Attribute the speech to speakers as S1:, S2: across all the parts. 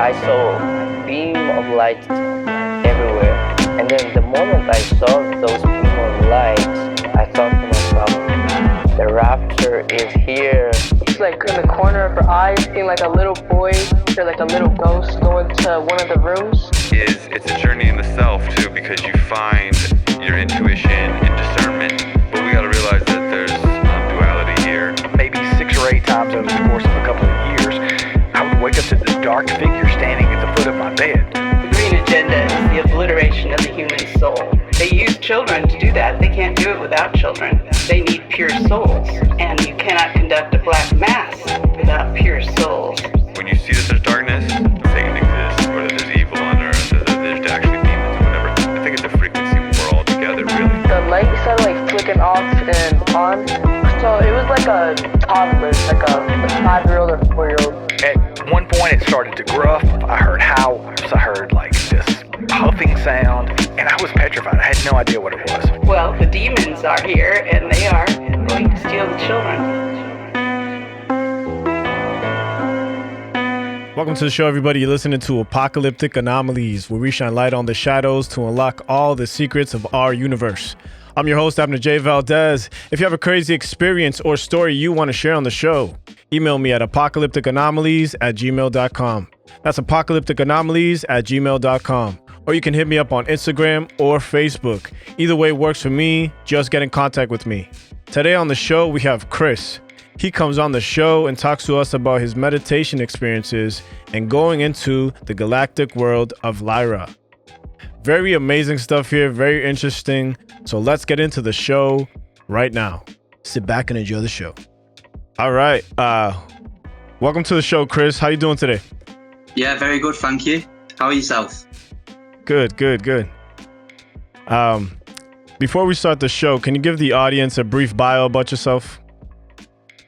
S1: I saw a beam of light everywhere. And then the moment I saw those beam of light, I thought to myself, the rapture is here.
S2: It's like in the corner of her eyes, seeing like a little boy or like a little ghost going to one of the rooms.
S3: It's a journey in the self too, because you find your intuition and discernment. But we got to realize that there's duality here.
S4: Maybe 6 or 8 times over the course of a couple of years, I would wake up to this dark figure standing at the foot of my bed.
S5: The green agenda is the obliteration of the human soul. They use children to do that. They can't do it without children. They need pure souls. And you cannot conduct a black mass without pure souls.
S3: When you see that there's darkness, Satan exists, or that there's evil on earth, or that there's actually demons or whatever, I think it's a frequency when we're all together, really.
S2: The light started like flicking off and on. So it was like a toddler, like a 5-year-old or 4-year-old.
S4: At one point it started to gruff. I heard howls. I heard like this puffing sound, and I was petrified. I had no idea what it was.
S5: Well, the demons are here, and they are going to steal the children.
S6: Welcome to the show, everybody. You're listening to Apocalyptic Anomalies, where we shine light on the shadows to unlock all the secrets of our universe. I'm your host, Abner J. Valdés. If you have a crazy experience or story you want to share on the show, email me at apocalypticanomalies@gmail.com. That's apocalypticanomalies@gmail.com. Or you can hit me up on Instagram or Facebook. Either way works for me. Just get in contact with me. Today on the show, we have Chris. He comes on the show and talks to us about his meditation experiences and going into the galactic world of Lyra. Very amazing stuff here, very interesting. So let's get into the show right now. Sit back and enjoy the show. All right. Welcome to the show, Chris. How you doing today?
S7: Yeah, very good, thank you. How are yourself?
S6: Good. Before we start the show, can you give the audience a brief bio about yourself?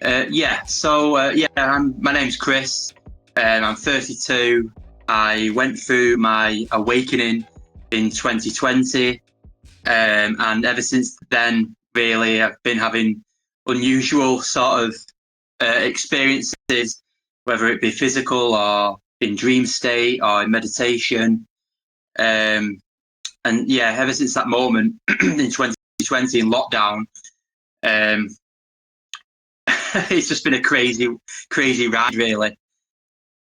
S7: My name's Chris. I'm 32. I went through my awakening in 2020. And ever since then, really, I've been having unusual sort of experiences, whether it be physical or in dream state or in meditation. Ever since that moment in 2020 in lockdown, it's just been a crazy ride, really.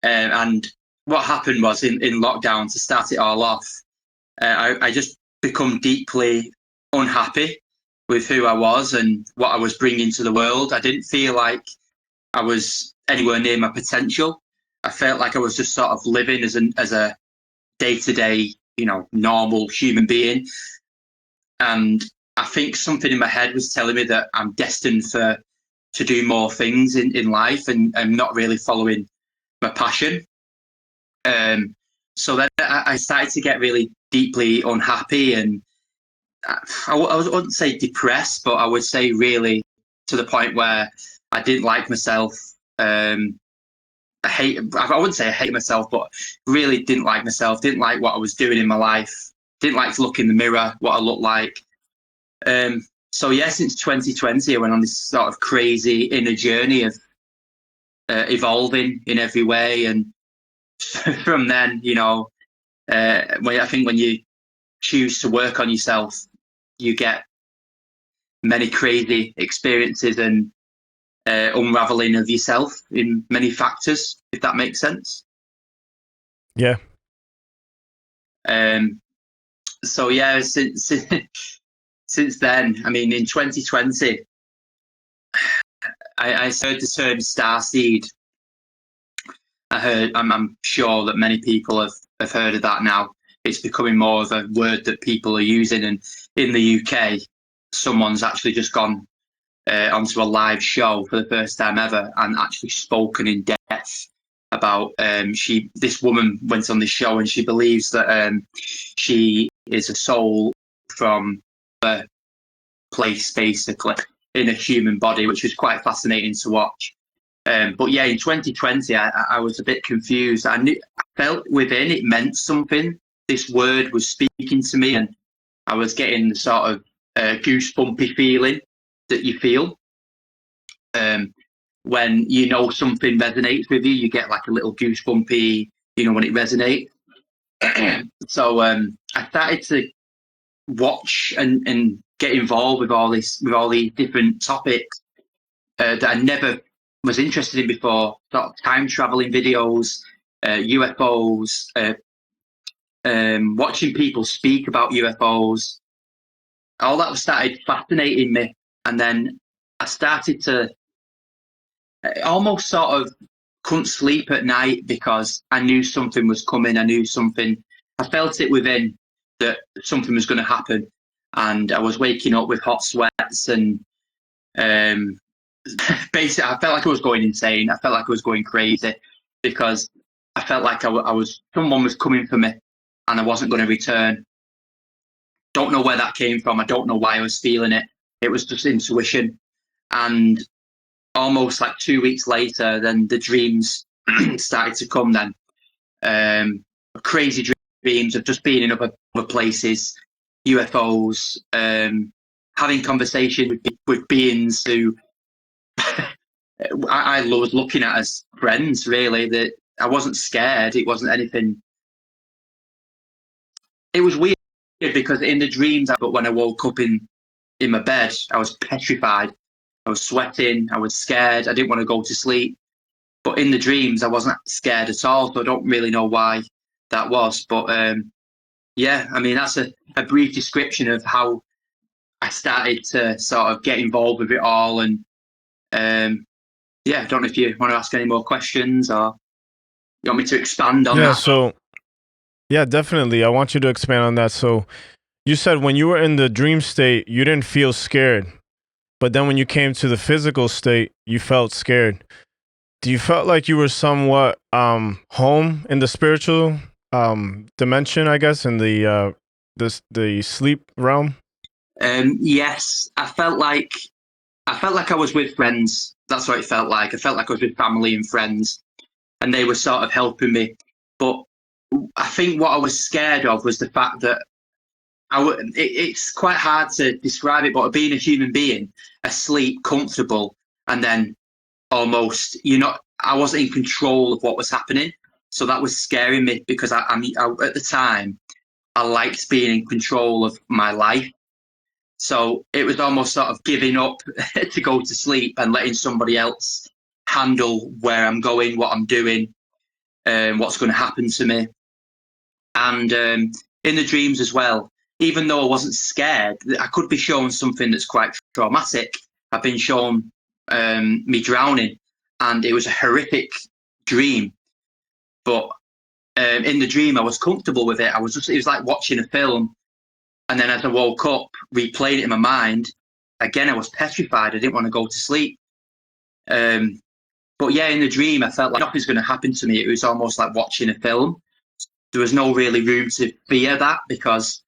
S7: And what happened was in lockdown, to start it all off, I just become deeply unhappy with who I was and what I was bringing to the world. I didn't feel like I was anywhere near my potential. I felt like I was just sort of living as a day-to-day, normal human being. And I think something in my head was telling me that I'm destined to do more things in life, and I'm not really following my passion. So then I started to get really deeply unhappy, and I wouldn't say depressed, but I would say really to the point where I didn't like myself. I wouldn't say I hate myself, but really didn't like myself, didn't like what I was doing in my life, didn't like to look in the mirror, what I looked like. Since 2020, I went on this sort of crazy inner journey of evolving in every way. And from then, when you choose to work on yourself, you get many crazy experiences and unraveling of yourself in many factors, if that makes sense.
S6: Yeah.
S7: Since then, I mean, in 2020, I heard the term starseed. I'm sure that many people have heard of that now. It's becoming more of a word that people are using. And in the UK, someone's actually just gone onto a live show for the first time ever and actually spoken in depth about this woman went on this show, and she believes that she is a soul from a place basically in a human body, which was quite fascinating to watch. In 2020, I was a bit confused. I felt within it meant something. This word was speaking to me, and I was getting the sort of goosebumpy feeling that you feel when something resonates with you. You get like a little goosebumpy, when it resonates. So I started to watch and get involved with all these different topics that I never was interested in before. Sort of time traveling videos, UFOs, watching people speak about UFOs. All that started fascinating me, and then I started to almost sort of couldn't sleep at night because I knew something was coming. I felt it within that something was going to happen, and I was waking up with hot sweats, and basically I felt like I was going insane. I felt like I was going crazy because I felt like someone was coming for me, and I wasn't going to return. Don't know where that came from. I don't know why I was feeling it. It was just intuition. And almost like 2 weeks later, then the dreams started to come then. Crazy dreams of just being in other places, UFOs, having conversation with beings who I was looking at as friends, really. That I wasn't scared. It wasn't anything. It was weird because in the dreams, but when I woke up in my bed, I was petrified. I was sweating. I was scared. I didn't want to go to sleep. But in the dreams, I wasn't scared at all. So I don't really know why that was. But yeah, I mean, that's a brief description of how I started to sort of get involved with it all. And yeah, I don't know if you want to ask any more questions or you want me to expand on that.
S6: So yeah, definitely. I want you to expand on that. So you said when you were in the dream state, you didn't feel scared. But then when you came to the physical state, you felt scared. Do you felt like you were somewhat home in the spiritual dimension, I guess, in the sleep realm?
S7: Yes, I felt like I was with friends. That's what it felt like. I felt like I was with family and friends, and they were sort of helping me. But I think what I was scared of was the fact that it's quite hard to describe it, but being a human being, asleep, comfortable, and then almost, I wasn't in control of what was happening. So that was scaring me because I at the time, I liked being in control of my life. So it was almost sort of giving up to go to sleep and letting somebody else handle where I'm going, what I'm doing, what's going to happen to me. And in the dreams as well, even though I wasn't scared, I could be shown something that's quite traumatic. I've been shown me drowning, and it was a horrific dream. But in the dream, I was comfortable with it. It was like watching a film. And then as I woke up, replaying it in my mind, again, I was petrified. I didn't want to go to sleep. But yeah, in the dream, I felt like nothing's going to happen to me. It was almost like watching a film. There was no really room to fear that because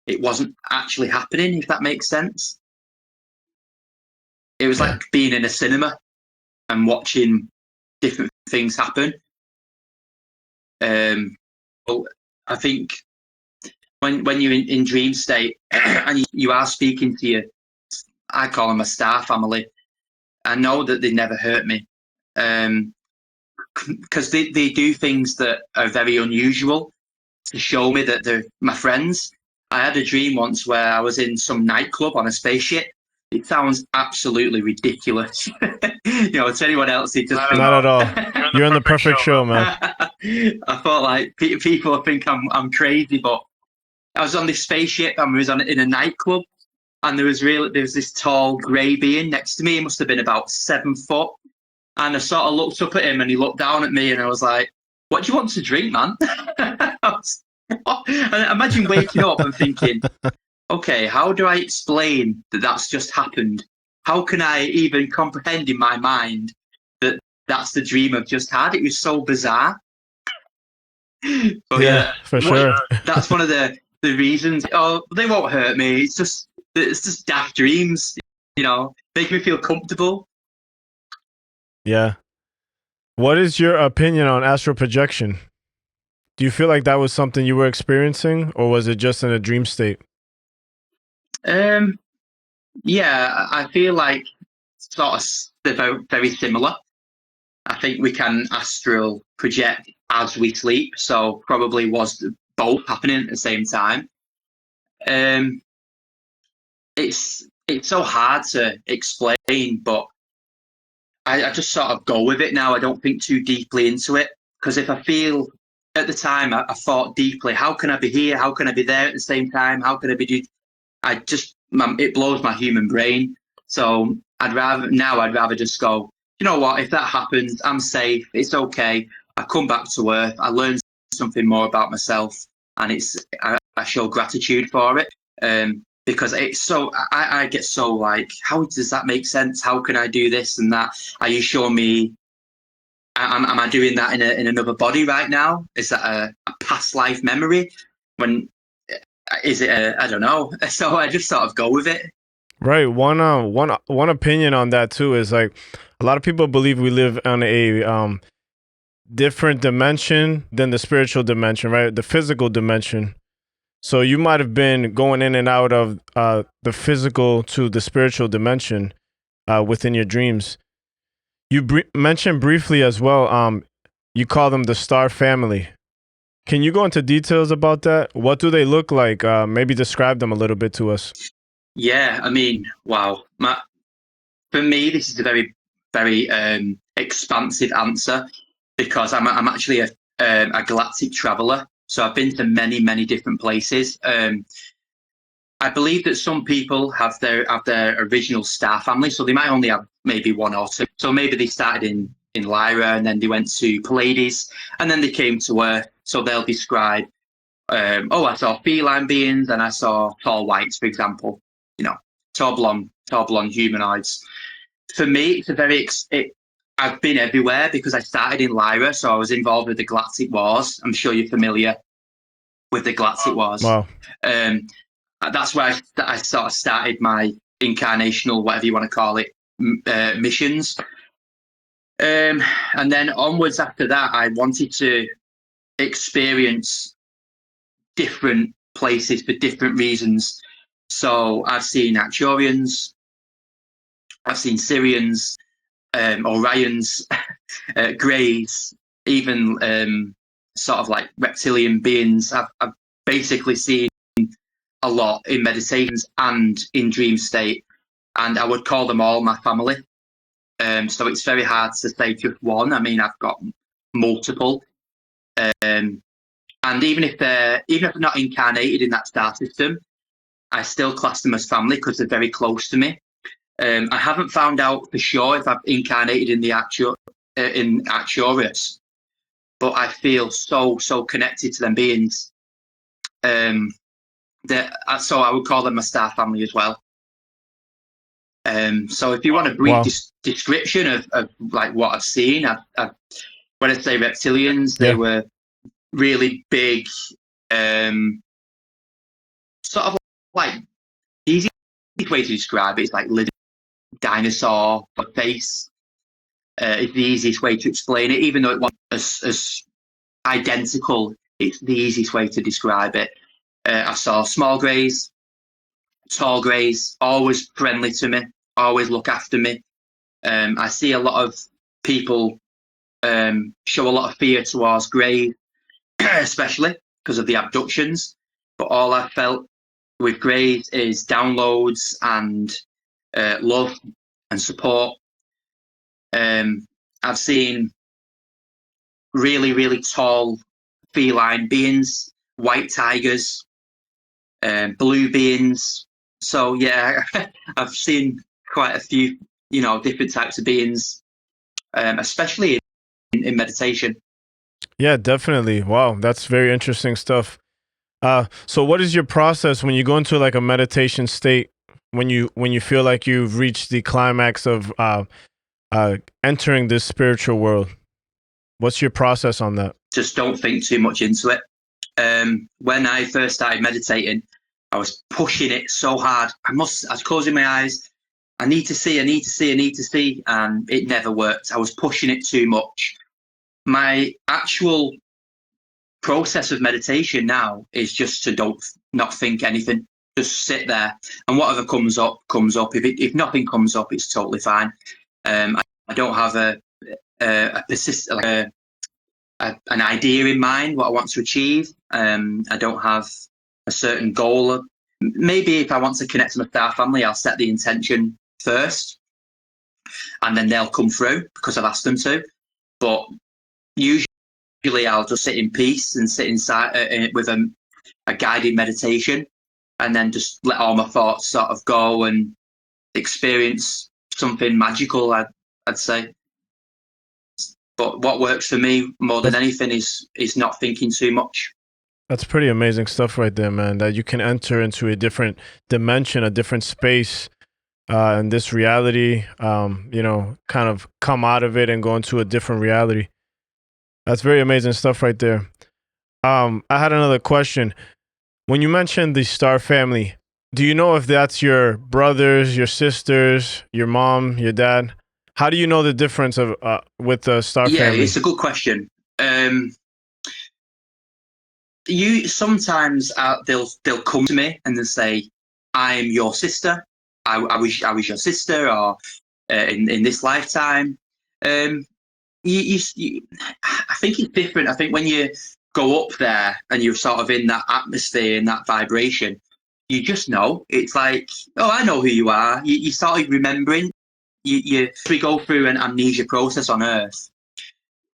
S7: it wasn't actually happening, if that makes sense. It was like being in a cinema and watching different things happen. Well, I think when you're in dream state and you are speaking to I call them a star family. I know that they never hurt me because they do things that are very unusual to show me that they're my friends. I had a dream once where I was in some nightclub on a spaceship. It sounds absolutely ridiculous. To anyone else, it just
S6: not at all. You're in the perfect show, man.
S7: I thought like people think I'm crazy, but I was on this spaceship and we was in a nightclub, and there was this tall grey being next to me. He must have been about 7 foot, and I sort of looked up at him and he looked down at me, and I was like, "What do you want to drink, man?" And imagine waking up and thinking, "Okay, how do I explain that that's just happened? How can I even comprehend in my mind that that's the dream I've just had?" It was so bizarre. But
S6: yeah, for sure.
S7: That's one of the reasons. Oh, they won't hurt me. It's just daft dreams, make me feel comfortable.
S6: Yeah. What is your opinion on astral projection? Do you feel like that was something you were experiencing, or was it just in a dream state?
S7: Yeah, I feel like sort of they're very, very similar. I think we can astral project as we sleep. So probably was both happening at the same time. It's so hard to explain, but I just sort of go with it now. I don't think too deeply into it, because if I feel at the time I thought deeply, how can I be here? How can I be there at the same time? How can I be? It blows my human brain. So I'd rather just go, you know what? If that happens, I'm safe. It's okay. I come back to Earth. I learn something more about myself, and I show gratitude for it. Because it's so, I get so like, how does that make sense? How can I do this and that? Are you showing me? Am I doing that in another body right now? Is that a past life memory? Is it? I don't know. So I just sort of go with it.
S6: Right. One opinion on that too is like a lot of people believe we live on a different dimension than the spiritual dimension, right? The physical dimension. So you might have been going in and out of the physical to the spiritual dimension within your dreams. You mentioned briefly as well. You call them the star family. Can you go into details about that? What do they look like? Maybe describe them a little bit to us.
S7: Yeah, I mean, wow. For me, this is a very, very expansive answer, because I'm actually a galactic traveler. So I've been to many, many different places. I believe that some people have their original star family, so they might only have maybe one or two. So maybe they started in Lyra, and then they went to Pleiades, and then they came to Earth. So they'll describe, I saw feline beings, and I saw tall whites, for example. You know, tall blonde humanoids. For me, I've been everywhere because I started in Lyra, so I was involved with the Galactic Wars. I'm sure you're familiar with the Galactic Wars.
S6: Wow.
S7: That's where I sort of started my incarnational, whatever you want to call it, missions. And then onwards after that, I wanted to experience different places for different reasons. So I've seen Acturians, I've seen Syrians, Orions, Greys, even sort of like reptilian beings. I've basically seen a lot in meditations and in dream state, and I would call them all my family. So it's very hard to say just one. I mean, I've got multiple, and even if they're not incarnated in that star system, I still class them as family because they're very close to me. I haven't found out for sure if I've incarnated in the in Arcturus, but I feel so connected to them beings. So I would call them a star family as well. So if you want a brief description of like what I've seen, when I say reptilians, they were really big, sort of like the easiest way to describe it is like living dinosaur face. It's the easiest way to explain it, even though it wasn't as identical. It's the easiest way to describe it. I saw small greys, tall greys, always friendly to me, always look after me. I see a lot of people show a lot of fear towards greys, especially because of the abductions. But all I felt with greys is downloads and love and support. I've seen really, really tall feline beings, white tigers, blue beings. So yeah, I've seen quite a few, different types of beings, especially in meditation.
S6: Yeah, definitely. Wow, that's very interesting stuff. So what is your process when you go into like a meditation state, when you feel like you've reached the climax of entering this spiritual world? What's your process on that?
S7: Just don't think too much into it. When I first started meditating, I was pushing it so hard. I was closing my eyes. I need to see, and it never worked. I was pushing it too much. My actual process of meditation now is just to not think anything. Just sit there, and whatever comes up, comes up. If nothing comes up, it's totally fine. I don't have a an idea in mind, what I want to achieve. I don't have a certain goal. Maybe if I want to connect to my star family, I'll set the intention first, and then they'll come through because I've asked them to. But usually I'll just sit in peace and sit inside with a guided meditation, and then just let all my thoughts sort of go and experience something magical, I'd say. But what works for me more than anything is not thinking too much.
S6: That's pretty amazing stuff right there, man. That you can enter into a different dimension, a different space, in this reality, kind of come out of it and go into a different reality. That's very amazing stuff right there. I had another question. When you mentioned the Star family, do you know if that's your brothers, your sisters, your mom, your dad? How do you know the difference of with the Star family?
S7: Yeah, it's a good question. You sometimes they'll come to me and they'll say, "I'm your sister. I was your sister," or in this lifetime. I think it's different. I think when you go up there and you're sort of in that atmosphere and that vibration, you just know. It's like, oh, I know who you are. You start remembering. We go through an amnesia process on Earth,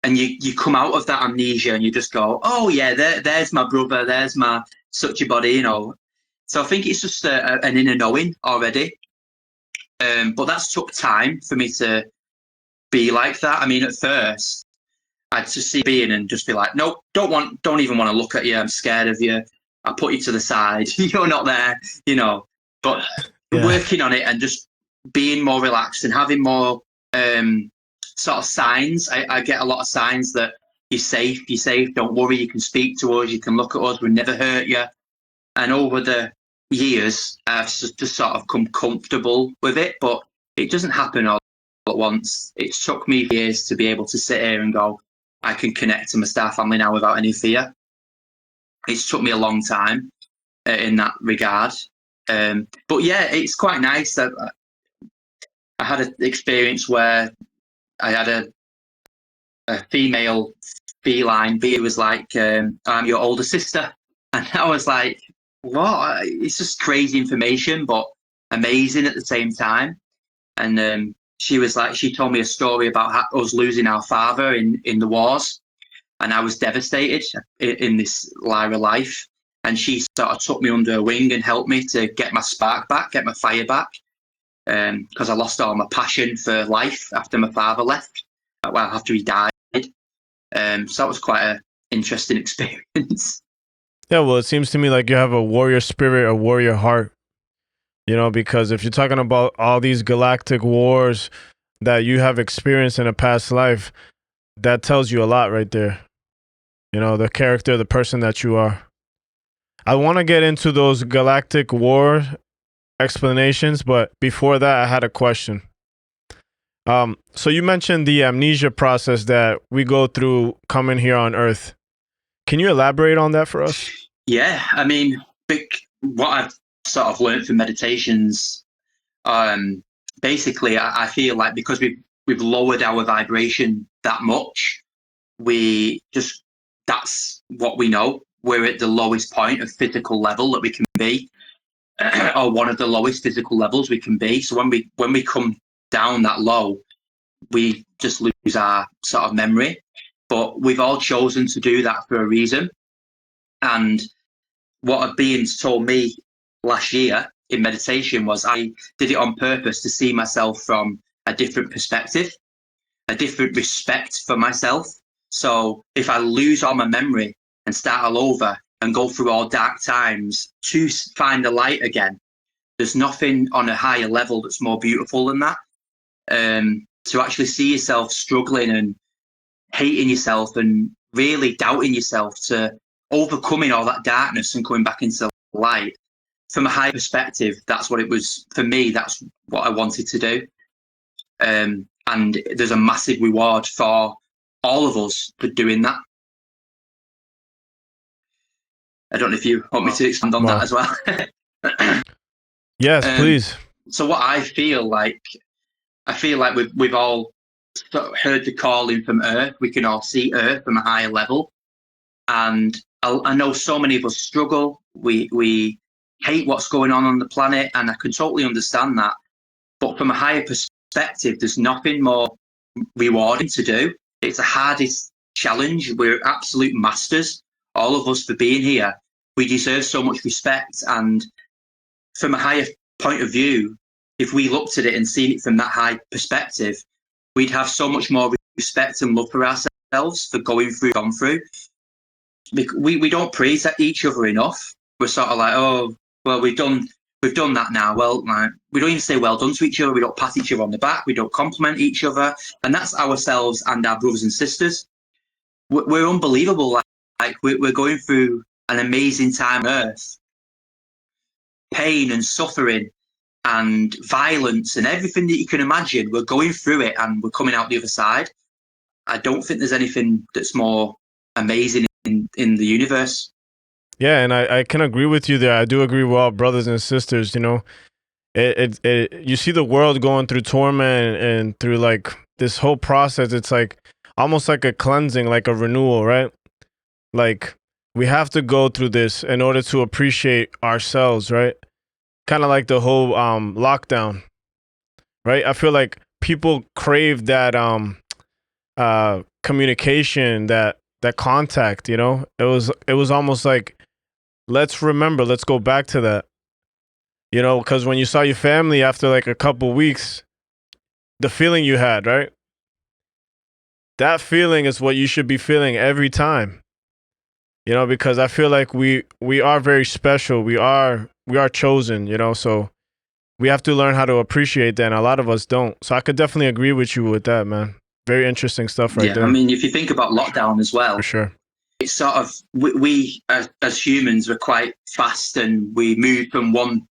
S7: and you come out of that amnesia and you just go, oh yeah, there's my brother, there's my such a body, So I think it's just an inner knowing already. But that's took time for me to be like that. I mean, at first, I'd just see being and just be like, nope, don't even want to look at you. I'm scared of you. I'll put you to the side. You're not there, But working on it and just being more relaxed and having more sort of signs. I get a lot of signs that you're safe, don't worry, you can speak to us, you can look at us, we'll never hurt you. And over the years, I've just sort of come comfortable with it, but it doesn't happen all at once. It took me years to be able to sit here and go, I can connect to my star family now without any fear. It's took me a long time in that regard. But yeah, it's quite nice that I had an experience where I had a female feline. It was like, I'm your older sister. And I was like, what? It's just crazy information, but amazing at the same time. And she was like, she told me a story about us losing our father in the wars. And I was devastated in this Lyra life. And she sort of took me under her wing and helped me to get my spark back, get my fire back. Because I lost all my passion for life after my father left. Well, after he died. So that was quite an interesting experience.
S6: Yeah, well, it seems to me like you have a warrior spirit, a warrior heart. Because if you're talking about all these galactic wars that you have experienced in a past life, that tells you a lot right there. The character, the person that you are. I want to get into those galactic war explanations, but before that, I had a question. So you mentioned the amnesia process that we go through coming here on Earth. Can you elaborate on that for us?
S7: Yeah, I mean, what I've sort of learned from meditations, basically, I feel like because we've lowered our vibration that much, that's what we know. We're at the lowest point of physical level that we can be, or one of the lowest physical levels we can be. So when we come down that low, we just lose our sort of memory. But we've all chosen to do that for a reason. And what a beings told me last year in meditation was I did it on purpose to see myself from a different perspective, a different respect for myself. So if I lose all my memory and start all over and go through all dark times to find the light again, there's nothing on a higher level that's more beautiful than that. To actually see yourself struggling and hating yourself and really doubting yourself, to overcoming all that darkness and coming back into light from a high perspective, that's what it was for me. That's what I wanted to do. And there's a massive reward for all of us for doing that. I don't know if you want me to expand on that as well.
S6: Yes, please.
S7: So what I feel like we've all sort of heard the calling from Earth. We can all see Earth from a higher level. And I know so many of us struggle. We hate what's going on the planet, and I can totally understand that. But from a higher perspective, there's nothing more rewarding to do. It's the hardest challenge. We're absolute masters, all of us, for being here. We deserve so much respect. And from a higher point of view, if we looked at it and seen it from that high perspective, we'd have so much more respect and love for ourselves for gone through. We don't praise each other enough. We're sort of like, oh, well, we've done that now. Well, we don't even say well done to each other. We don't pat each other on the back. We don't compliment each other. And that's ourselves and our brothers and sisters. We're unbelievable. Like we're going through an amazing time on Earth. Pain and suffering and violence and everything that you can imagine. We're going through it and we're coming out the other side. I don't think there's anything that's more amazing in the universe.
S6: Yeah, and I can agree with you there. I do agree with all brothers and sisters. You know, you see the world going through torment and through like this whole process. It's like almost like a cleansing, like a renewal, right? Like we have to go through this in order to appreciate ourselves, right? Kind of like the whole lockdown, right? I feel like people crave that communication, that contact. You know, it was almost like, let's remember, let's go back to that. You know, because when you saw your family after like a couple weeks, the feeling you had, right? That feeling is what you should be feeling every time. You know, because I feel like we are very special. We are chosen, you know, so we have to learn how to appreciate that, and a lot of us don't. So I could definitely agree with you with that, man. Very interesting stuff there.
S7: I mean, if you think about lockdown as well,
S6: for sure,
S7: it's sort of, we as humans, we're quite fast and we move from one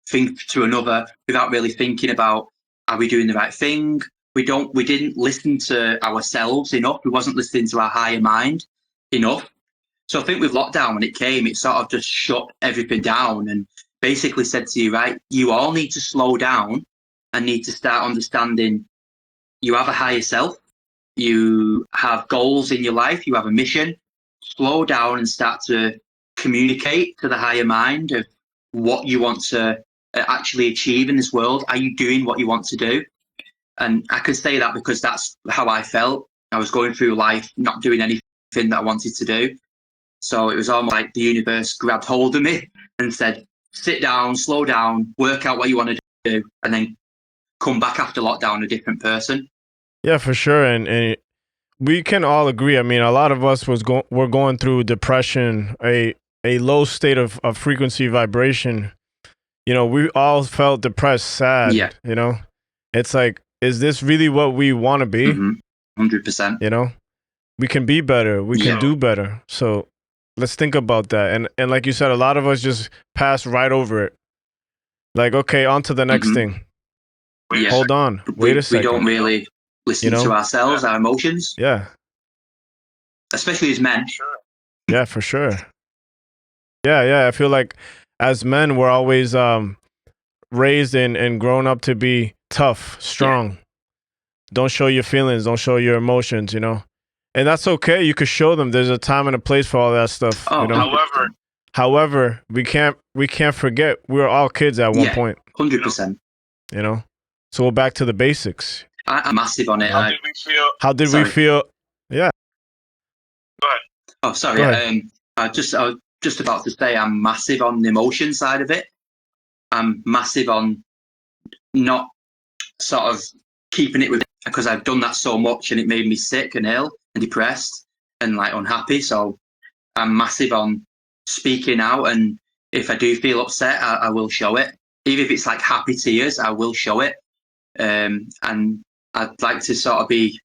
S7: thing to another without really thinking about, are we doing the right thing? We didn't listen to ourselves enough. We wasn't listening to our higher mind enough. So I think with lockdown, when it came, it sort of just shut everything down and basically said to you, right, you all need to slow down and need to start understanding you have a higher self, you have goals in your life, you have a mission. Slow down and start to communicate to the higher mind of what you want to actually achieve in this world. Are you doing what you want to do? And I can say that because that's how I felt. I was going through life not doing anything that I wanted to do. So it was almost like the universe grabbed hold of me and said, sit down, slow down, work out what you want to do, and then come back after lockdown a different person.
S6: Yeah, for sure. And we can all agree. I mean, a lot of us were going through depression, a low state of frequency vibration. You know, we all felt depressed, sad.
S7: Yeah.
S6: You know, it's like, is this really what we want to be?
S7: 100%.
S6: You know, we can be better. We can do better. So let's think about that. And like you said, a lot of us just pass right over it. Like, okay, on to the next thing.
S7: Yeah.
S6: Hold on. Wait a second.
S7: We don't really listen to ourselves, our emotions.
S6: Yeah.
S7: Especially as men.
S6: Yeah, for sure. Yeah. I feel like as men, we're always raised and grown up to be tough, strong. Don't show your feelings. Don't show your emotions, you know. And that's okay. You could show them. There's a time and a place for all that stuff.
S7: Oh,
S6: you know? However, we can't forget we were all kids at one point.
S7: 100%.
S6: You know. So we're back to the basics.
S7: I'm massive on it.
S6: How did we feel? Yeah.
S7: Go ahead. Oh, sorry. I was just about to say I'm massive on the emotion side of it. I'm massive on not sort of keeping it with, because I've done that so much and it made me sick and ill and depressed and like unhappy. So I'm massive on speaking out, and if I do feel upset, I will show it. Even if it's like happy tears, I will show it. And I'd like to sort of be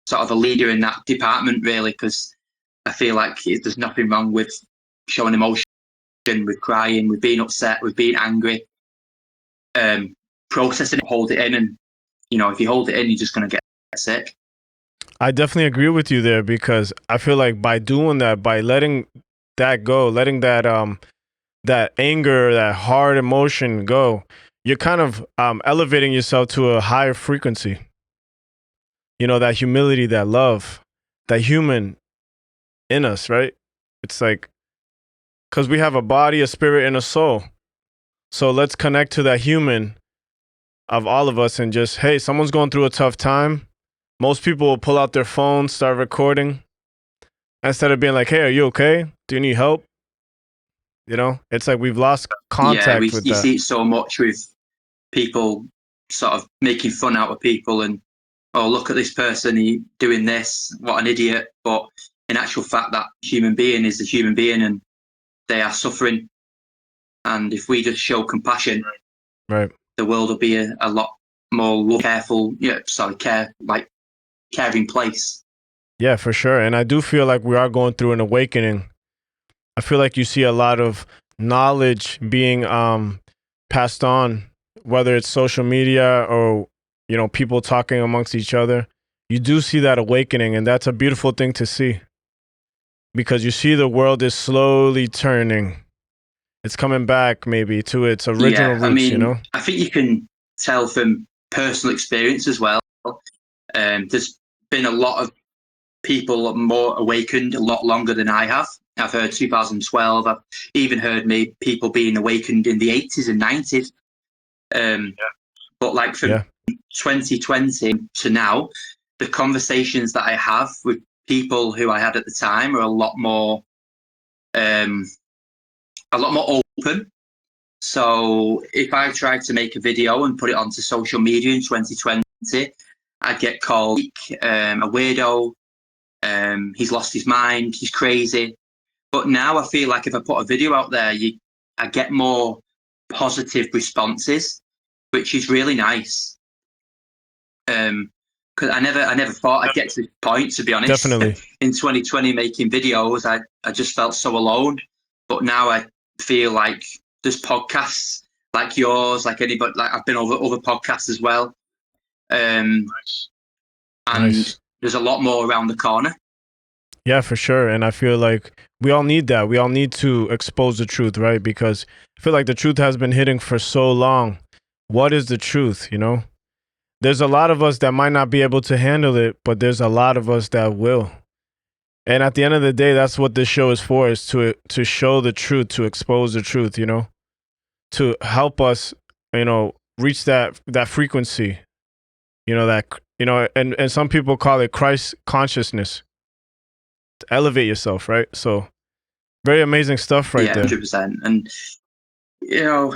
S7: sort of a leader in that department, really, because I feel like there's nothing wrong with showing emotion, with crying, with being upset, with being angry, processing it, hold it in. And, you know, if you hold it in, you're just going to get sick.
S6: I definitely agree with you there, because I feel like by doing that, by letting that go, letting that that anger, that hard emotion go, you're kind of elevating yourself to a higher frequency. you know, that humility, that love, that human in us, right? It's like, because we have a body, a spirit, and a soul. So let's connect to that human of all of us and just, hey, someone's going through a tough time. Most people will pull out their phone, start recording, instead of being like, hey, are you okay? Do you need help? You know, it's like we've lost contact with
S7: you
S6: that.
S7: see it so much with people sort of making fun out of people and, oh, look at this person, he doing this, what an idiot. But in actual fact, that human being is a human being and they are suffering. And if we just show compassion,
S6: Right.
S7: the world will be a lot more careful, caring place.
S6: Yeah, for sure. And I do feel like we are going through an awakening. I feel like you see a lot of knowledge being passed on, whether it's social media or, you know, people talking amongst each other. You do see that awakening, and that's a beautiful thing to see, because you see the world is slowly turning. It's coming back maybe to its original roots, you know?
S7: I think you can tell from personal experience as well. There's been a lot of people more awakened a lot longer than I have. I've heard 2012. I've even heard people being awakened in the 80s and 90s. But like from 2020 to now, the conversations that I have with people who I had at the time are a lot more open. So if I tried to make a video and put it onto social media in 2020, I'd get called a weirdo. He's lost his mind. He's crazy. But now I feel like if I put a video out there, I get more positive responses, which is really nice. Because I never thought I'd get to this point, to be honest.
S6: Definitely.
S7: In 2020, making videos, I just felt so alone. But now I feel like there's podcasts like yours, like anybody. Like I've been over other podcasts as well, and there's a lot more around the corner.
S6: Yeah, for sure. And I feel like we all need that. We all need to expose the truth, right? Because I feel like the truth has been hidden for so long. What is the truth, you know? There's a lot of us that might not be able to handle it, but there's a lot of us that will. And at the end of the day, that's what this show is for, is to show the truth, to expose the truth, you know? To help us, you know, reach that frequency, you know, and some people call it Christ consciousness. To elevate yourself, right? So very amazing stuff there.
S7: 100%. And you know,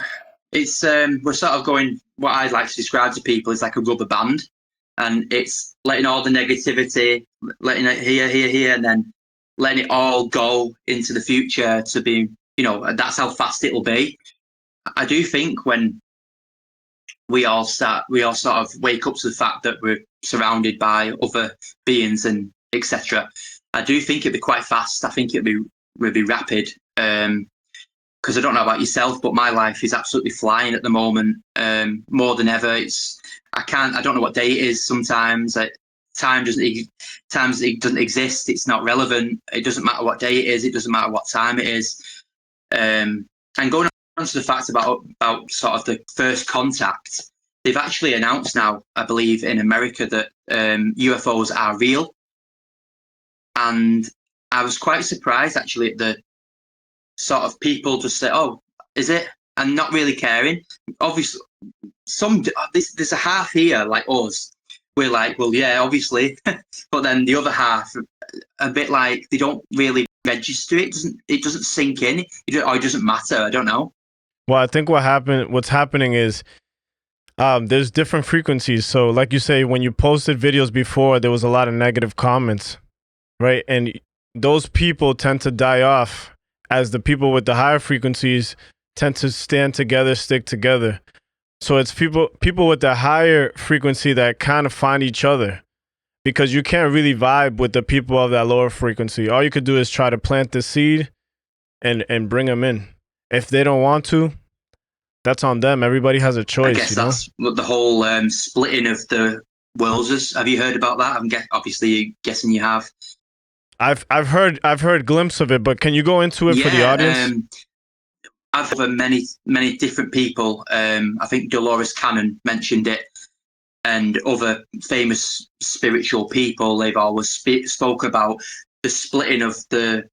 S7: it's we're sort of going, what I'd like to describe to people is like a rubber band, and it's letting all the negativity, letting it here, and then letting it all go into the future to be, you know, that's how fast it'll be. I do think when we all sort of wake up to the fact that we're surrounded by other beings and etc. I do think it'd be quite fast. I think it'd be rapid. Because I don't know about yourself, but my life is absolutely flying at the moment. More than ever. I don't know what day it is sometimes. Time doesn't exist. It's not relevant. It doesn't matter what day it is. It doesn't matter what time it is. And going on to the fact about sort of the first contact, they've actually announced now, I believe, in America that UFOs are real. And I was quite surprised actually at the sort of people just say, "Oh, is it?" and not really caring. Obviously, there's a half here like us. We're like, well, yeah, obviously, but then the other half, a bit like they don't really register it. It doesn't sink in. It doesn't matter. I don't know.
S6: Well, I think what's happening is there's different frequencies. So, like you say, when you posted videos before, there was a lot of negative comments, right? And those people tend to die off as the people with the higher frequencies tend to stand together, stick together. So it's people with the higher frequency that kind of find each other, because you can't really vibe with the people of that lower frequency. All you could do is try to plant the seed and bring them in. If they don't want to, that's on them. Everybody has a choice.
S7: I guess that's the whole splitting of the worlds. Have you heard about that? Obviously, guessing you have.
S6: I've heard a glimpse of it, but can you go into it for the audience?
S7: I've heard many different people. I think Dolores Cannon mentioned it. and other famous spiritual people, they've always spoke about the splitting of the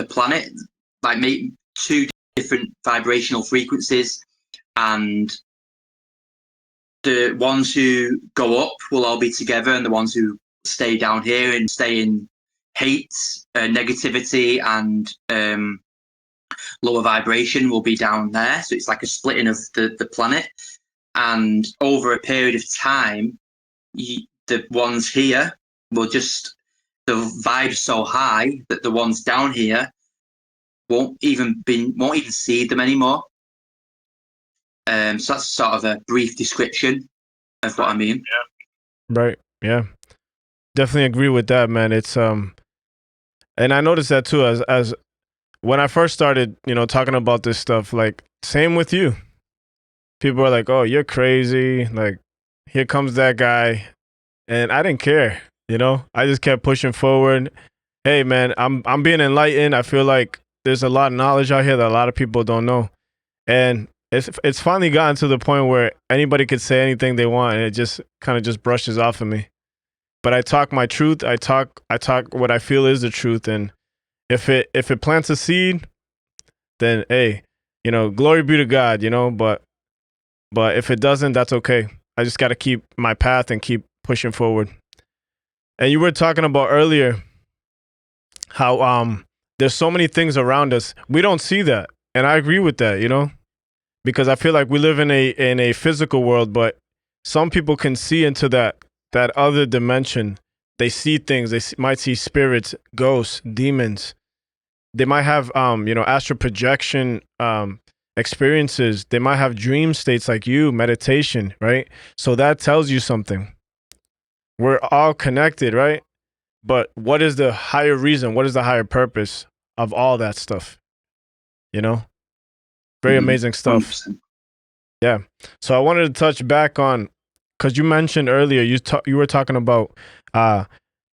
S7: planet, like two different vibrational frequencies, and the ones who go up will all be together, and the ones who stay down here and stay in hate, negativity, and lower vibration will be down there. So it's like a splitting of the planet. And over a period of time, the ones here will just, the vibe's so high that the ones down here won't even see them anymore. So that's sort of a brief description of what I mean.
S6: Right. Yeah. Definitely agree with that, man. It's and I noticed that too as when I first started, talking about this stuff, like same with you. People are like, "Oh, you're crazy." Like, here comes that guy. And I didn't care, I just kept pushing forward. Hey man, I'm being enlightened. I feel like there's a lot of knowledge out here that a lot of people don't know. And it's finally gotten to the point where anybody could say anything they want and it just kind of just brushes off of me. But I talk my truth. I talk what I feel is the truth. And if it plants a seed, then hey, glory be to God, but if it doesn't, that's okay. I just got to keep my path and keep pushing forward. And you were talking about earlier how there's so many things around us. We don't see that. And I agree with that, because I feel like we live in a physical world, but some people can see into that other dimension. They see things. They might see spirits, ghosts, demons. They might have astral projection experiences. They might have dream states like you, meditation, right? So that tells you something. We're all connected, right? But what is the higher reason? What is the higher purpose of all that stuff? Very amazing stuff.
S7: 100%.
S6: Yeah. So I wanted to touch back on, because you mentioned earlier, you were talking about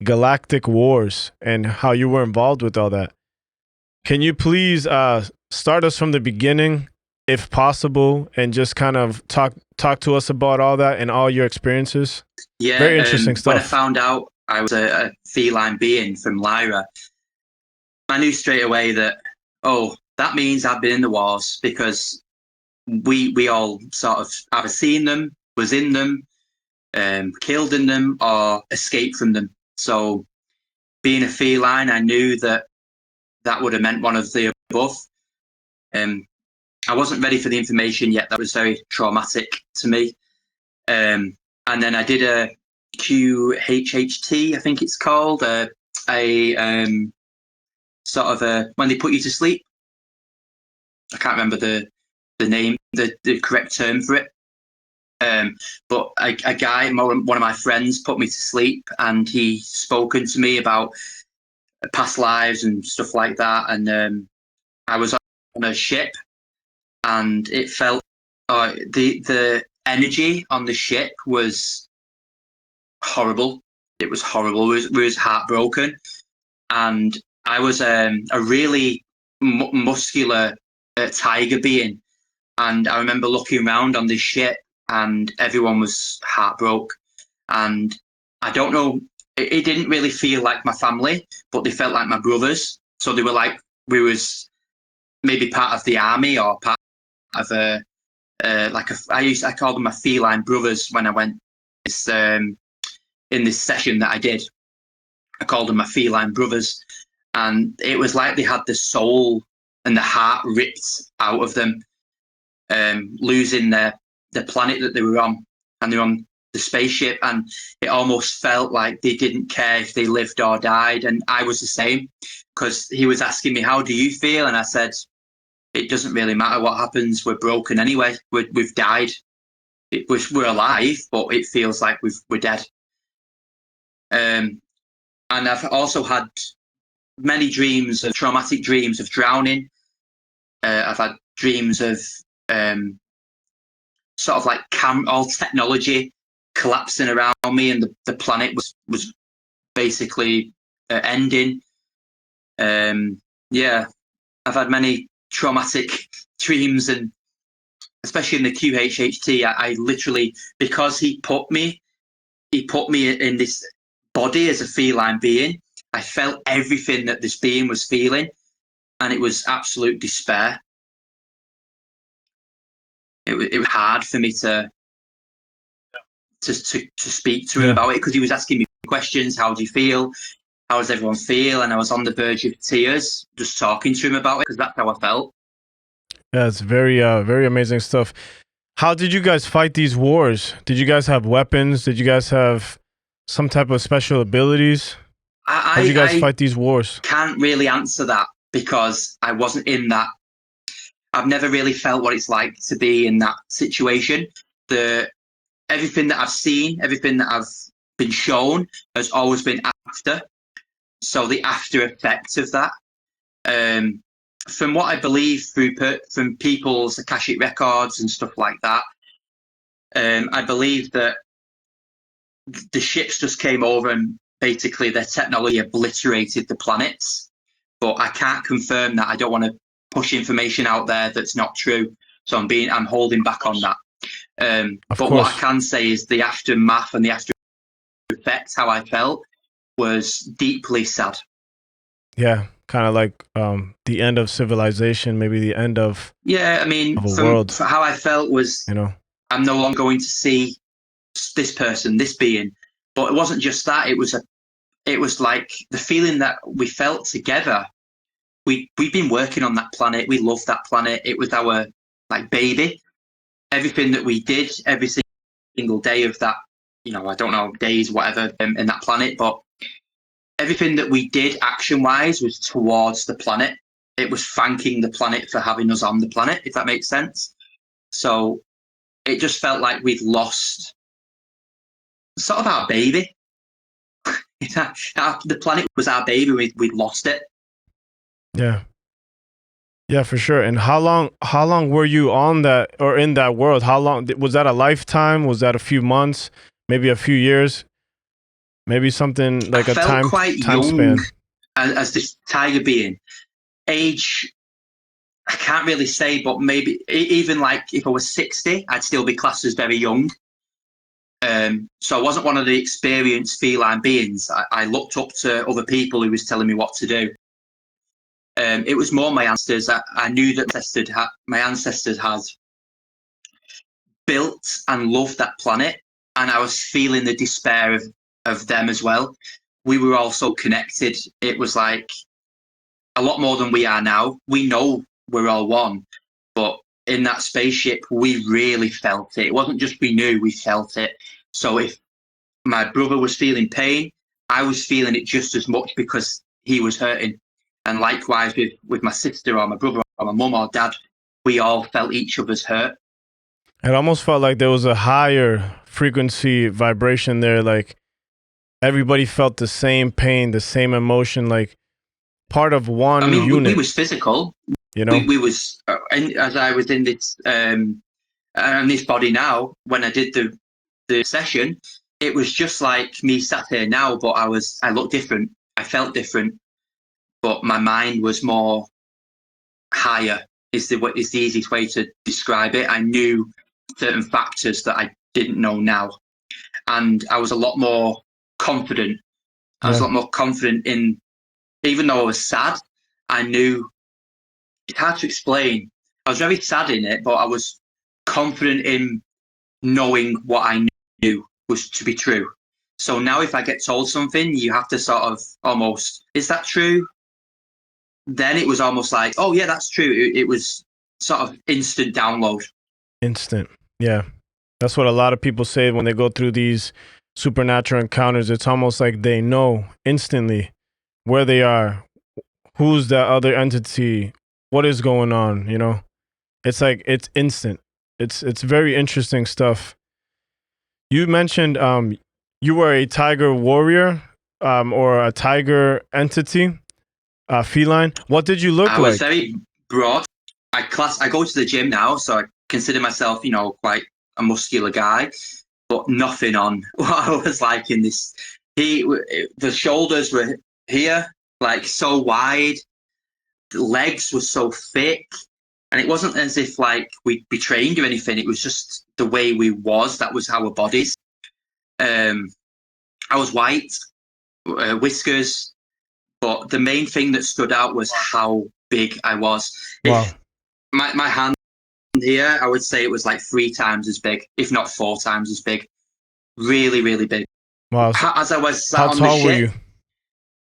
S6: Galactic Wars and how you were involved with all that. Can you please start us from the beginning, if possible, and just kind of talk to us about all that and all your experiences?
S7: Yeah,
S6: very interesting stuff.
S7: When I found out I was a feline being from Lyra, I knew straight away that, that means I've been in the wars, because we all sort of either seen them, was in them, killed in them, or escaped from them. So being a feline, I knew that would have meant one of the above. I wasn't ready for the information yet. That was very traumatic to me. And then I did a QHHT, I think it's called, sort of when they put you to sleep. I can't remember the name, the correct term for it. But a guy, one of my friends, put me to sleep, and he spoken to me about past lives and stuff like that. And I was on a ship, and it felt the energy on the ship was horrible. It was horrible. We was heartbroken, and I was a really muscular tiger being. And I remember looking around on this ship, and everyone was heartbroken. And I don't know, it didn't really feel like my family, but they felt like my brothers. So they were like, we was maybe part of the army or part of I called them my feline brothers when I went in this session that I did. I called them my feline brothers. And it was like they had the soul and the heart ripped out of them, losing the planet that they were on, and they were on the spaceship, and it almost felt like they didn't care if they lived or died. And I was the same, because he was asking me, how do you feel? And I said, it doesn't really matter what happens. We're broken anyway. We've died. We're alive, but it feels like we're dead. And I've also had many dreams, traumatic dreams of drowning. I've had dreams of sort of like all technology collapsing around me, and the planet was basically ending. Yeah, I've had many traumatic dreams, and especially in the QHHT, I literally, because he put me he put me in this body as a feline being. I felt everything that this being was feeling, and it was absolute despair. It was hard for me to speak to him about it, because he was asking me questions. How do you feel? How does everyone feel? And I was on the verge of tears just talking to him about it, because that's how I felt.
S6: Yeah, it's very amazing stuff. How did you guys fight these wars? Did you guys have weapons? Did you guys have some type of special abilities? How did you guys fight these wars?
S7: Can't really answer that, because I wasn't in that. I've never really felt what it's like to be in that situation. Everything that I've seen, everything that I've been shown has always been after. So the after effect of that. From what I believe from people's Akashic records and stuff like that, I believe that the ships just came over and basically their technology obliterated the planets. But I can't confirm that. I don't want to push information out there that's not true. So I'm holding back on that. But what I can say is the aftermath and the after effects, how I felt, was deeply sad.
S6: Yeah, kind of like the end of civilization, maybe the end of world.
S7: How I felt was, I'm no longer going to see this person, this being. But it wasn't just that. It was like the feeling that we felt together. We've been working on that planet. We love that planet. It was our baby. Everything that we did every single day of that, I don't know, days, whatever, in that planet, but everything that we did action-wise was towards the planet. It was thanking the planet for having us on the planet, if that makes sense. So it just felt like we'd lost sort of our baby. The planet was our baby. We'd lost it.
S6: Yeah, for sure. And how long were you on that or in that world? How long was that? A lifetime? Was that a few months? Maybe a few years? Maybe something like a time span.
S7: As this tiger being, age, I can't really say, but maybe even if I was 60, I'd still be classed as very young. So I wasn't one of the experienced feline beings. I looked up to other people who was telling me what to do. It was more my ancestors. I knew that my ancestors had built and loved that planet, and I was feeling the despair of them as well. We were all so connected. It was like a lot more than we are now. We know we're all one, but in that spaceship, we really felt it. It wasn't just we knew, we felt it. So if my brother was feeling pain, I was feeling it just as much because he was hurting. And likewise with my sister or my brother or my mum or dad, we all felt each other's hurt.
S6: It almost felt like there was a higher frequency vibration there. Like everybody felt the same pain, the same emotion, like part of one unit.
S7: We was physical. We was, as I was in this body now, when I did the session, it was just like me sat here now, but I looked different. I felt different. But my mind was more higher, is the easiest way to describe it. I knew certain factors that I didn't know now. And I was a lot more confident. I was a lot more confident in, even though I was sad, I knew, it's hard to explain. I was very sad in it, but I was confident in knowing what I knew was to be true. So now if I get told something, you have to sort of almost, is that true? Then it was almost like, oh yeah, that's true. It was sort of instant download.
S6: Instant. Yeah. That's what a lot of people say when they go through these supernatural encounters. It's almost like they know instantly where they are, who's that other entity, what is going on, It's like it's instant. It's very interesting stuff. You mentioned you were a tiger warrior or a tiger entity. Feline. What did you look like?
S7: I was very broad. I go to the gym now, so I consider myself, quite a muscular guy, but nothing on what I was like in this. The shoulders were here, like so wide. The legs were so thick, and it wasn't as if we'd be trained or anything. It was just the way we was. That was our bodies. I was white, whiskers, but the main thing that stood out was how big I was.
S6: Wow.
S7: If my hand here, I would say it was like 3 times as big, if not 4 times as big. Really, really big.
S6: Wow. So
S7: As I was sat
S6: how
S7: on the
S6: tall were
S7: ship,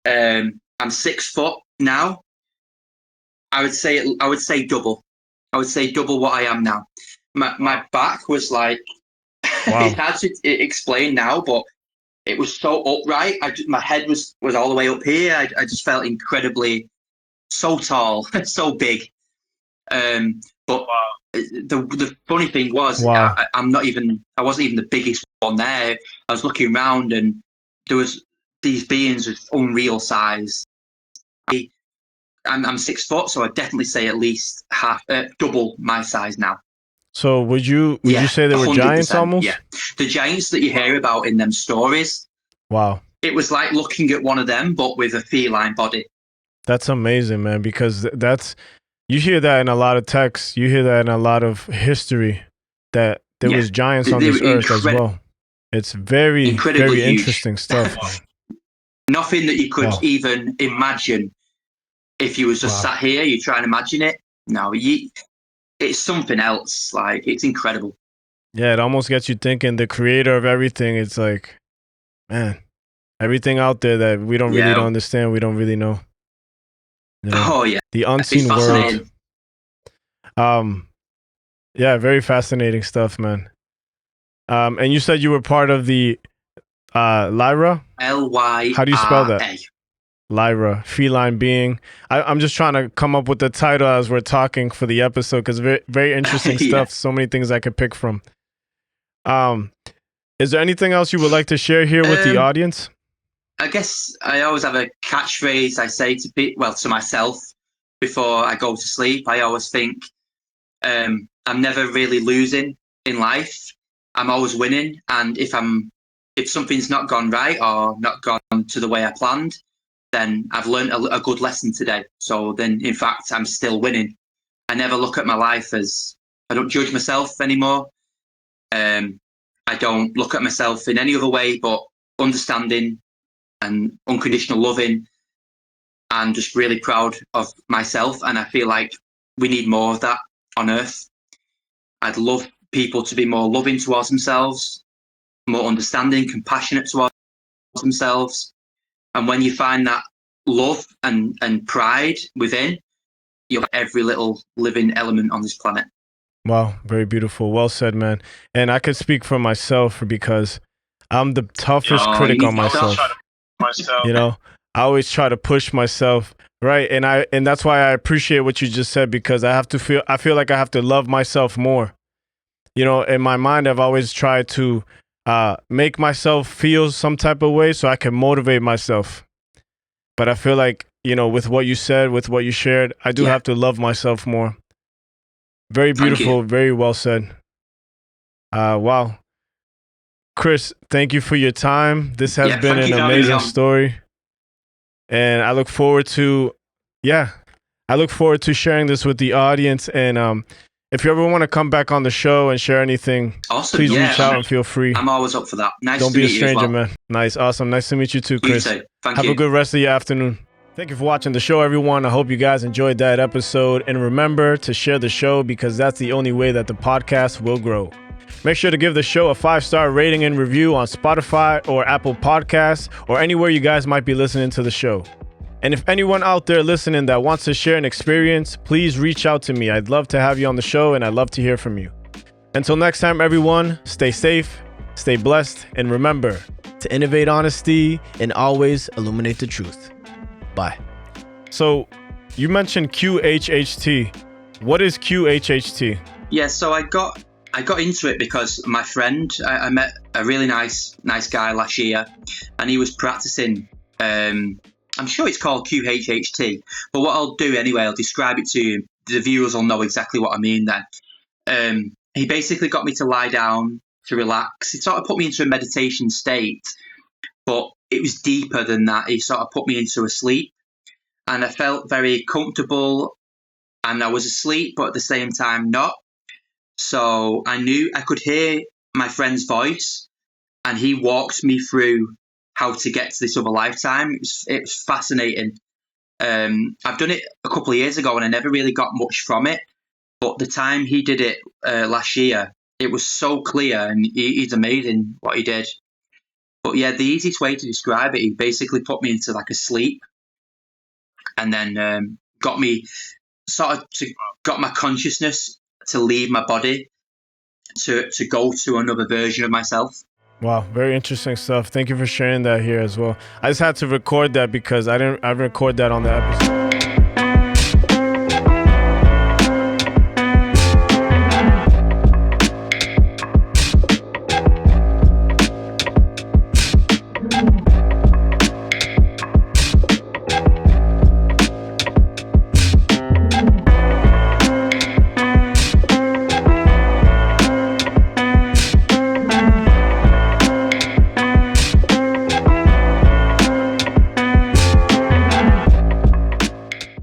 S6: you?
S7: I'm 6 foot now. I would say double. I would say double what I am now. My back was like,
S6: Wow.
S7: it's hard to explain now, but it was so upright. My head was all the way up here. I just felt incredibly, so tall, so big. But the funny thing was,
S6: Wow.
S7: I wasn't even the biggest one there. I was looking around and there was these beings of unreal size. I'm 6 foot, so I'd definitely say at least double my size now.
S6: So would you say they were
S7: 100%,
S6: giants almost?
S7: Yeah, the giants that you hear about in them stories.
S6: Wow.
S7: It was like looking at one of them, but with a feline body.
S6: That's amazing, man, because you hear that in a lot of texts, you hear that in a lot of history, that there was giants on this earth as well. It's very, very
S7: huge.
S6: Interesting stuff.
S7: Nothing that you could even imagine if you was just sat here, you try and imagine it. No, it's something else. Like, it's incredible.
S6: Yeah, it almost gets you thinking, the creator of everything, it's like, man, everything out there that we don't really understand, we don't really know. You know,
S7: oh yeah,
S6: the unseen world. Yeah, very fascinating stuff, man. And you said you were part of the Lyra?
S7: Lyra.
S6: How do you spell that? Lyra, feline being. I'm just trying to come up with the title as we're talking for the episode, because very, very interesting stuff. So many things I could pick from. Is there anything else you would like to share here with the audience?
S7: I guess I always have a catchphrase I say to myself before I go to sleep. I always think I'm never really losing in life. I'm always winning, and if something's not gone right or not gone to the way I planned, then I've learned a good lesson today. So then, in fact, I'm still winning. I never look at my life as, I don't judge myself anymore. I don't look at myself in any other way but understanding and unconditional loving, and just really proud of myself. And I feel like we need more of that on Earth. I'd love people to be more loving towards themselves, more understanding, compassionate towards themselves. And when you find that love and pride within, you'll have every little living element on this planet.
S6: Wow, very beautiful. Well said, man. And I could speak for myself because I'm the toughest critic on myself. You know, I always try to push myself, right? And that's why I appreciate what you just said, because I feel like I have to love myself more. You know, in my mind, I've always tried to make myself feel some type of way so I can motivate myself. But I feel like, you know, with what you said, with what you shared, I do have to love myself more. Very beautiful, very well said. Wow. Chris, thank you for your time. This has been an amazing story. And I look forward to, sharing this with the audience. And if you ever want to come back on the show and share anything, please reach out and feel free.
S7: I'm always up for that. Nice
S6: Don't
S7: to
S6: be
S7: meet
S6: a stranger,
S7: you as well.
S6: man. Nice, awesome. Nice to meet you too, Chris.
S7: You too. Thank
S6: Have
S7: you.
S6: a good rest of your afternoon. Thank you for watching the show, everyone. I hope you guys enjoyed that episode. And remember to share the show, because that's the only way that the podcast will grow. Make sure to give the show a 5-star rating and review on Spotify or Apple Podcasts or anywhere you guys might be listening to the show. And if anyone out there listening that wants to share an experience, please reach out to me. I'd love to have you on the show, and I'd love to hear from you. Until next time, everyone, stay safe, stay blessed, and remember to innovate honesty and always illuminate the truth. Bye. So you mentioned QHHT. What is QHHT?
S7: Yeah, so I got into it because my friend, I met a really nice guy last year, and he was practicing. I'm sure it's called QHHT, but what I'll do anyway, I'll describe it to you. The viewers will know exactly what I mean then. He basically got me to lie down, to relax. He sort of put me into a meditation state, but it was deeper than that. He sort of put me into a sleep, and I felt very comfortable, and I was asleep, but at the same time not. So I knew I could hear my friend's voice, and he walked me through how to get to this other lifetime. It was fascinating. I've done it a couple of years ago and I never really got much from it. But the time he did it last year, it was so clear, and he's amazing what he did. But yeah, the easiest way to describe it, he basically put me into like a sleep, and then got me got my consciousness to leave my body to go to another version of myself.
S6: Wow, very interesting stuff. Thank you for sharing that here as well. I just had to record that because I didn't record that on the episode.